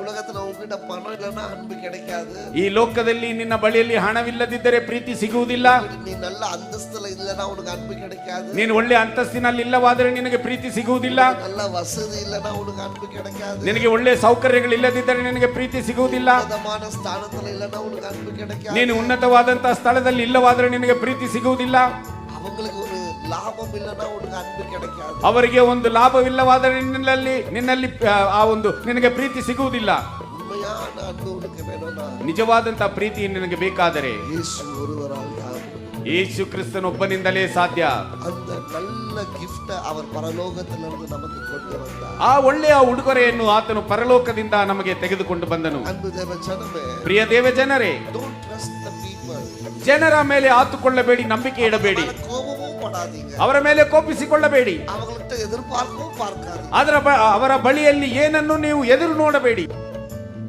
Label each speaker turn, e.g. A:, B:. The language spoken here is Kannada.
A: உலகத்துல உங்ககிட்ட பணம் இல்லைன்னா அன்பு கிடைக்காது.
B: ಈ ಲೋಕದಲ್ಲಿ ನಿನ್ನ ಬಳಿಯಲ್ಲಿ ಹಣವಿಲ್ಲದಿದ್ದರೆ ಪ್ರೀತಿ ಸಿಗುವುದಿಲ್ಲ.
A: நீ நல்ல அந்தஸ்துல இல்லைன்னா உனக்கு அன்பு கிடைக்காது.
B: ನೀನು ಒಳ್ಳೆ ಅಂತಸ್ತಿನಲ್ಲಿ ಇಲ್ಲವಾದರೆ ನಿನಗೆ ಪ್ರೀತಿ ಸಿಗುವುದಿಲ್ಲ.
A: நல்ல ವಸತಿ இல்லைன்னா உனக்கு ಅன்பು கிடைக்காது.
B: ನಿನಗೆ ಒಳ್ಳೆ ಸೌಕರ್ಯಗಳು ಇಲ್ಲದಿದ್ದರೆ ನಿನಗೆ ಪ್ರೀತಿ ಸಿಗುವುದಿಲ್ಲ.
A: ಉನ್ನತமான ಸ್ಥಾನದಲ್ಲಿ இல்லைன்னா உனக்கு ಅன்பು கிடைக்காது.
B: ನೀನು ಉನ್ನತವಾದಂತಹ ಸ್ಥಳದಲ್ಲಿ ಇಲ್ಲವಾದರೆ ನಿನಗೆ ಪ್ರೀತಿ ಸಿಗುವುದಿಲ್ಲ.
A: அவங்களுக்கு ஒரு ಲಾಭம் இல்லைன்னா உனக்கு ಅன்பು கிடைக்காது.
B: ಅವರಿಗೆ ಒಂದು ಲಾಭವಿಲ್ಲವಾದರೆ ನಿನ್ನಲ್ಲಿ ಆ ಒಂದು ನಿನಗೆ ಪ್ರೀತಿ ಸಿಗುವುದಿಲ್ಲ.
A: உண்மையான அன்பு உனக்கு வேணும்னா
B: ನಿಜವಾದಂತಹ ಪ್ರೀತಿ ನಿನಗೆ ಬೇಕಾದರೆ
A: ಯೇಸು ஒருவரால் தான்.
B: ಯೇಸು ಕ್ರಿಸ್ತನೊಬ್ಬನಿಂದಲೇ ಸಾಧ್ಯ.
A: அந்த நல்ல gift அவர் பரலோகத்திலிருந்து நமக்கு கொண்டு வந்தார்.
B: ಆ ಒಳ್ಳೆಯ ಉಡುಗೊರೆಯನ್ನು ಆತನು ಪರಲೋಕದಿಂದ ನಮಗೆ ತೆಗೆದುಕೊಂಡು ಬಂದನು.
A: அன்பு தேவ ஜனமே,
B: ಪ್ರಿಯ ದೇವ ಜನರೇ,
A: don't trust the people.
B: ಜನರ ಮೇಲೆ ಆತುಕೊಳ್ಳಬೇಡಿ, ನಂಬಿಕೆ ಇಡಬೇಡಿ,
A: கோபமும் படாதீங்க.
B: ಅವರ ಮೇಲೆ ಕೋಪಿಸಿಕೊಳ್ಳಬೇಡಿ,
A: அவங்கள்ட்ட எதிர்பார்க்கவும் பார்க்காதீங்க.
B: ಅವರ ಬಳಿಯಲ್ಲಿ ಏನನ್ನು ನೀವು ಎದುರು ನೋಡಬೇಡಿ.